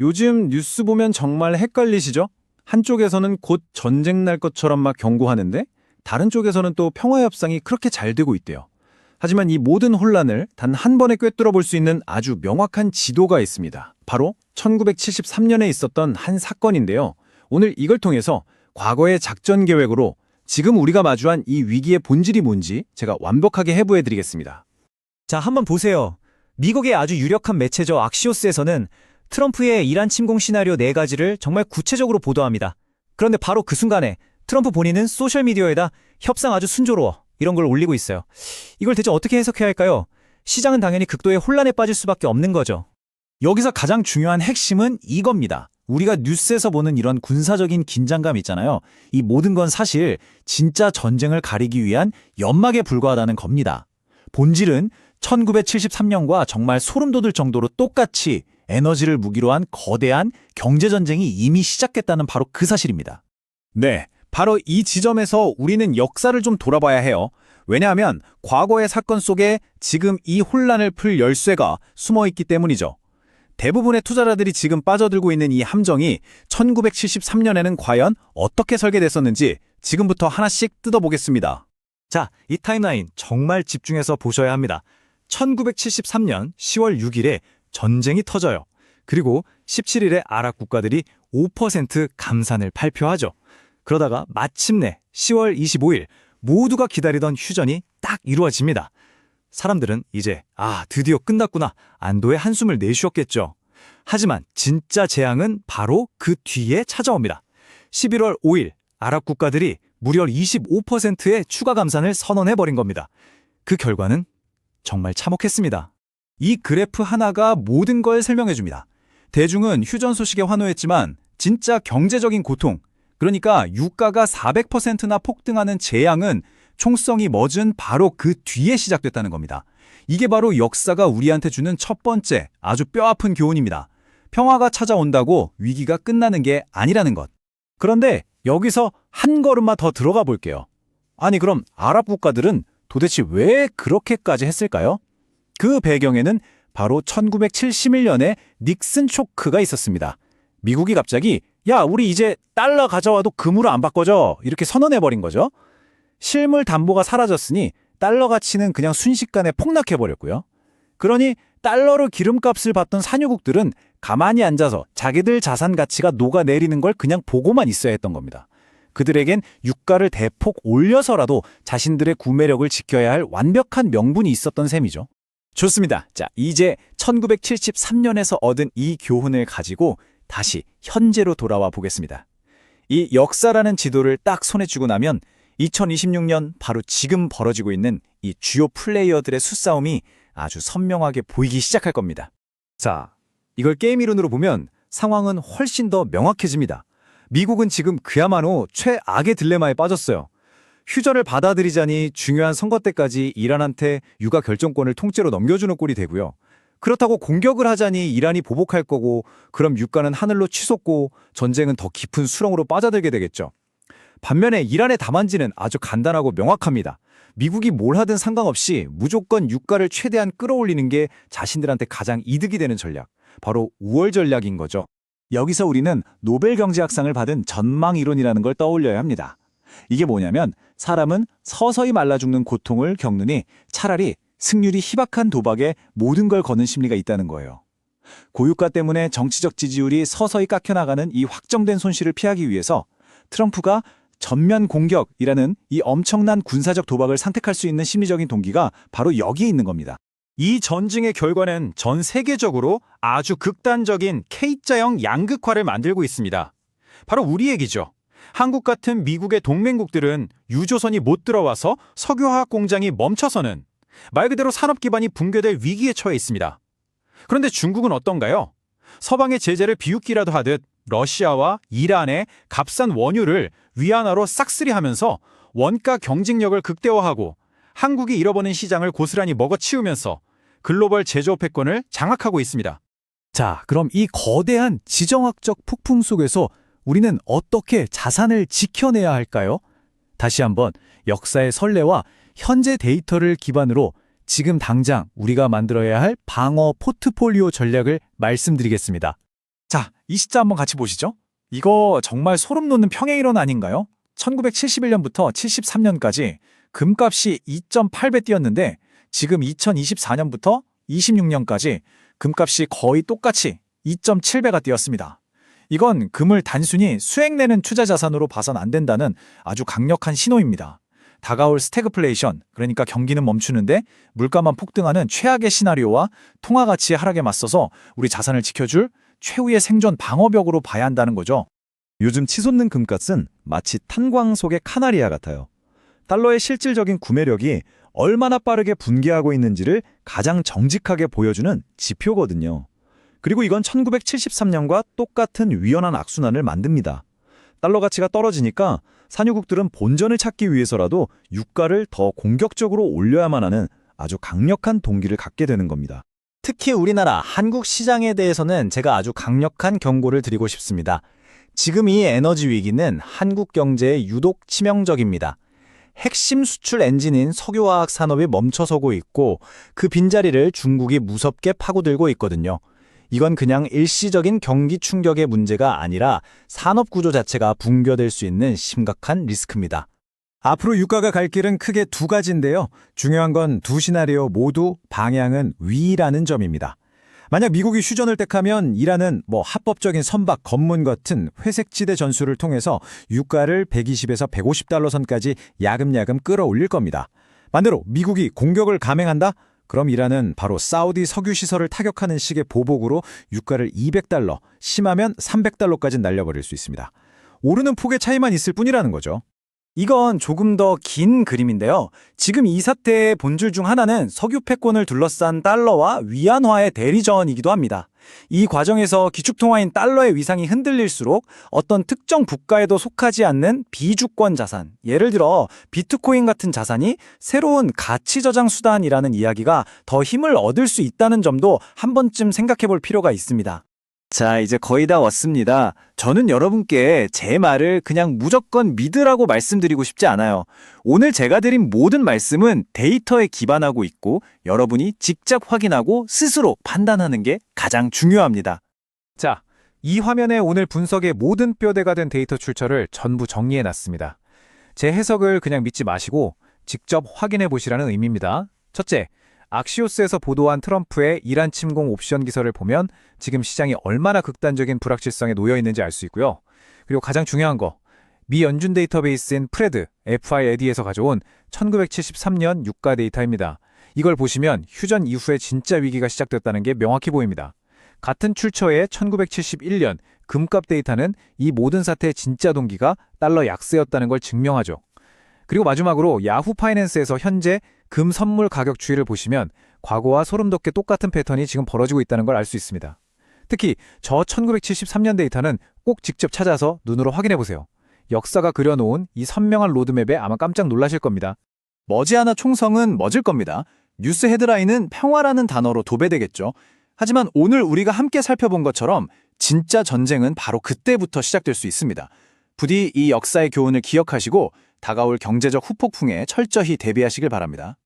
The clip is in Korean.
요즘 뉴스 보면 정말 헷갈리시죠? 한쪽에서는 곧 전쟁 날 것처럼 막 경고하는데 다른 쪽에서는 또 평화 협상이 그렇게 잘 되고 있대요. 하지만 이 모든 혼란을 단 한 번에 꿰뚫어 볼 수 있는 아주 명확한 지도가 있습니다. 바로 1973년에 있었던 한 사건인데요. 오늘 이걸 통해서 과거의 작전 계획으로 지금 우리가 마주한 이 위기의 본질이 뭔지 제가 완벽하게 해부해 드리겠습니다. 자, 한번 보세요. 미국의 아주 유력한 매체죠. 악시오스에서는 트럼프의 이란 침공 시나리오 4가지를 정말 구체적으로 보도합니다. 그런데 바로 그 순간에 트럼프 본인은 소셜미디어에다 협상 아주 순조로워 이런 걸 올리고 있어요. 이걸 대체 어떻게 해석해야 할까요? 시장은 당연히 극도의 혼란에 빠질 수밖에 없는 거죠. 여기서 가장 중요한 핵심은 이겁니다. 우리가 뉴스에서 보는 이런 군사적인 긴장감 있잖아요. 이 모든 건 사실 진짜 전쟁을 가리기 위한 연막에 불과하다는 겁니다. 본질은 1973년과 정말 소름 돋을 정도로 똑같이 에너지를 무기로 한 거대한 경제전쟁이 이미 시작했다는 바로 그 사실입니다. 네, 바로 이 지점에서 우리는 역사를 좀 돌아봐야 해요. 왜냐하면 과거의 사건 속에 지금 이 혼란을 풀 열쇠가 숨어있기 때문이죠. 대부분의 투자자들이 지금 빠져들고 있는 이 함정이 1973년에는 과연 어떻게 설계됐었는지 지금부터 하나씩 뜯어보겠습니다. 자, 이 타임라인 정말 집중해서 보셔야 합니다. 1973년 10월 6일에 전쟁이 터져요. 그리고 17일에 아랍 국가들이 5% 감산을 발표하죠. 그러다가 마침내 10월 25일 모두가 기다리던 휴전이 딱 이루어집니다. 사람들은 이제 드디어 끝났구나 안도의 한숨을 내쉬었겠죠. 하지만 진짜 재앙은 바로 그 뒤에 찾아옵니다. 11월 5일 아랍 국가들이 무려 25%의 추가 감산을 선언해버린 겁니다. 그 결과는 정말 참혹했습니다. 이 그래프 하나가 모든 걸 설명해줍니다. 대중은 휴전 소식에 환호했지만 진짜 경제적인 고통, 그러니까 유가가 400%나 폭등하는 재앙은 총성이 멎은 바로 그 뒤에 시작됐다는 겁니다. 이게 바로 역사가 우리한테 주는 첫 번째 아주 뼈아픈 교훈입니다. 평화가 찾아온다고 위기가 끝나는 게 아니라는 것. 그런데 여기서 한 걸음만 더 들어가 볼게요. 아니 그럼 아랍 국가들은 도대체 왜 그렇게까지 했을까요? 그 배경에는 바로 1971년에 닉슨 쇼크가 있었습니다. 미국이 갑자기 야 우리 이제 달러 가져와도 금으로 안 바꿔줘 이렇게 선언해버린 거죠. 실물 담보가 사라졌으니 달러 가치는 그냥 순식간에 폭락해버렸고요. 그러니 달러로 기름값을 받던 산유국들은 가만히 앉아서 자기들 자산 가치가 녹아내리는 걸 그냥 보고만 있어야 했던 겁니다. 그들에겐 유가를 대폭 올려서라도 자신들의 구매력을 지켜야 할 완벽한 명분이 있었던 셈이죠. 좋습니다. 자, 이제 1973년에서 얻은 이 교훈을 가지고 다시 현재로 돌아와 보겠습니다. 이 역사라는 지도를 딱 손에 쥐고 나면 2026년 바로 지금 벌어지고 있는 이 주요 플레이어들의 수싸움이 아주 선명하게 보이기 시작할 겁니다. 자, 이걸 게임 이론으로 보면 상황은 훨씬 더 명확해집니다. 미국은 지금 그야말로 최악의 딜레마에 빠졌어요. 휴전을 받아들이자니 중요한 선거 때까지 이란한테 유가 결정권을 통째로 넘겨주는 꼴이 되고요. 그렇다고 공격을 하자니 이란이 보복할 거고 그럼 유가는 하늘로 치솟고 전쟁은 더 깊은 수렁으로 빠져들게 되겠죠. 반면에 이란의 답안지는 아주 간단하고 명확합니다. 미국이 뭘 하든 상관없이 무조건 유가를 최대한 끌어올리는 게 자신들한테 가장 이득이 되는 전략, 바로 우월 전략인 거죠. 여기서 우리는 노벨 경제학상을 받은 전망 이론이라는 걸 떠올려야 합니다. 이게 뭐냐면 사람은 서서히 말라 죽는 고통을 겪느니 차라리 승률이 희박한 도박에 모든 걸 거는 심리가 있다는 거예요. 고유가 때문에 정치적 지지율이 서서히 깎여나가는 이 확정된 손실을 피하기 위해서 트럼프가 전면 공격이라는 이 엄청난 군사적 도박을 선택할 수 있는 심리적인 동기가 바로 여기에 있는 겁니다. 이 전쟁의 결과는 전 세계적으로 아주 극단적인 K자형 양극화를 만들고 있습니다. 바로 우리 얘기죠. 한국 같은 미국의 동맹국들은 유조선이 못 들어와서 석유화학 공장이 멈춰서는 말 그대로 산업 기반이 붕괴될 위기에 처해 있습니다. 그런데 중국은 어떤가요? 서방의 제재를 비웃기라도 하듯 러시아와 이란의 값싼 원유를 위안화로 싹쓸이하면서 원가 경쟁력을 극대화하고 한국이 잃어버린 시장을 고스란히 먹어치우면서 글로벌 제조업 패권을 장악하고 있습니다. 자, 그럼 이 거대한 지정학적 폭풍 속에서 우리는 어떻게 자산을 지켜내야 할까요? 다시 한번 역사의 선례와 현재 데이터를 기반으로 지금 당장 우리가 만들어야 할 방어 포트폴리오 전략을 말씀드리겠습니다. 자, 이 시자 한번 같이 보시죠. 이거 정말 소름 돋는 평행이론 아닌가요? 1971년부터 73년까지 금값이 2.8배 뛰었는데 지금 2024년부터 26년까지 금값이 거의 똑같이 2.7배가 뛰었습니다. 이건 금을 단순히 수익 내는 투자 자산으로 봐선 안 된다는 아주 강력한 신호입니다. 다가올 스태그플레이션, 그러니까 경기는 멈추는데 물가만 폭등하는 최악의 시나리오와 통화 가치의 하락에 맞서서 우리 자산을 지켜줄 최후의 생존 방어벽으로 봐야 한다는 거죠. 요즘 치솟는 금값은 마치 탄광 속의 카나리아 같아요. 달러의 실질적인 구매력이 얼마나 빠르게 붕괴하고 있는지를 가장 정직하게 보여주는 지표거든요. 그리고 이건 1973년과 똑같은 유연한 악순환을 만듭니다. 달러 가치가 떨어지니까 산유국들은 본전을 찾기 위해서라도 유가를 더 공격적으로 올려야만 하는 아주 강력한 동기를 갖게 되는 겁니다. 특히 우리나라 한국 시장에 대해서는 제가 아주 강력한 경고를 드리고 싶습니다. 지금 이 에너지 위기는 한국 경제에 유독 치명적입니다. 핵심 수출 엔진인 석유화학 산업이 멈춰서고 있고 그 빈자리를 중국이 무섭게 파고들고 있거든요. 이건 그냥 일시적인 경기 충격의 문제가 아니라 산업 구조 자체가 붕괴될 수 있는 심각한 리스크입니다. 앞으로 유가가 갈 길은 크게 두 가지인데요. 중요한 건 두 시나리오 모두 방향은 위라는 점입니다. 만약 미국이 휴전을 택하면 이란은 합법적인 선박, 검문 같은 회색지대 전술을 통해서 유가를 120에서 150달러 선까지 야금야금 끌어올릴 겁니다. 반대로 미국이 공격을 감행한다? 그럼 이란은 바로 사우디 석유 시설을 타격하는 식의 보복으로 유가를 200달러, 심하면 300달러까지 날려버릴 수 있습니다. 오르는 폭의 차이만 있을 뿐이라는 거죠. 이건 조금 더 긴 그림인데요. 지금 이 사태의 본질 중 하나는 석유 패권을 둘러싼 달러와 위안화의 대리전이기도 합니다. 이 과정에서 기축통화인 달러의 위상이 흔들릴수록 어떤 특정 국가에도 속하지 않는 비주권 자산, 예를 들어 비트코인 같은 자산이 새로운 가치 저장 수단이라는 이야기가 더 힘을 얻을 수 있다는 점도 한 번쯤 생각해 볼 필요가 있습니다. 자, 이제 거의 다 왔습니다. 저는 여러분께 제 말을 그냥 무조건 믿으라고 말씀드리고 싶지 않아요. 오늘 제가 드린 모든 말씀은 데이터에 기반하고 있고 여러분이 직접 확인하고 스스로 판단하는 게 가장 중요합니다. 자, 이 화면에 오늘 분석의 모든 뼈대가 된 데이터 출처를 전부 정리해놨습니다. 제 해석을 그냥 믿지 마시고 직접 확인해 보시라는 의미입니다. 첫째, 악시오스에서 보도한 트럼프의 이란 침공 옵션 기설을 보면 지금 시장이 얼마나 극단적인 불확실성에 놓여 있는지 알 수 있고요. 그리고 가장 중요한 거, 미 연준 데이터베이스인 프레드, FIAD에서 가져온 1973년 유가 데이터입니다. 이걸 보시면 휴전 이후에 진짜 위기가 시작됐다는 게 명확히 보입니다. 같은 출처의 1971년 금값 데이터는 이 모든 사태의 진짜 동기가 달러 약세였다는 걸 증명하죠. 그리고 마지막으로 야후 파이낸스에서 현재 금 선물 가격 추이를 보시면 과거와 소름돋게 똑같은 패턴이 지금 벌어지고 있다는 걸 알 수 있습니다. 특히 저 1973년 데이터는 꼭 직접 찾아서 눈으로 확인해 보세요. 역사가 그려놓은 이 선명한 로드맵에 아마 깜짝 놀라실 겁니다. 머지않아 총성은 멎을 겁니다. 뉴스 헤드라인은 평화라는 단어로 도배되겠죠. 하지만 오늘 우리가 함께 살펴본 것처럼 진짜 전쟁은 바로 그때부터 시작될 수 있습니다. 부디 이 역사의 교훈을 기억하시고 다가올 경제적 후폭풍에 철저히 대비하시길 바랍니다.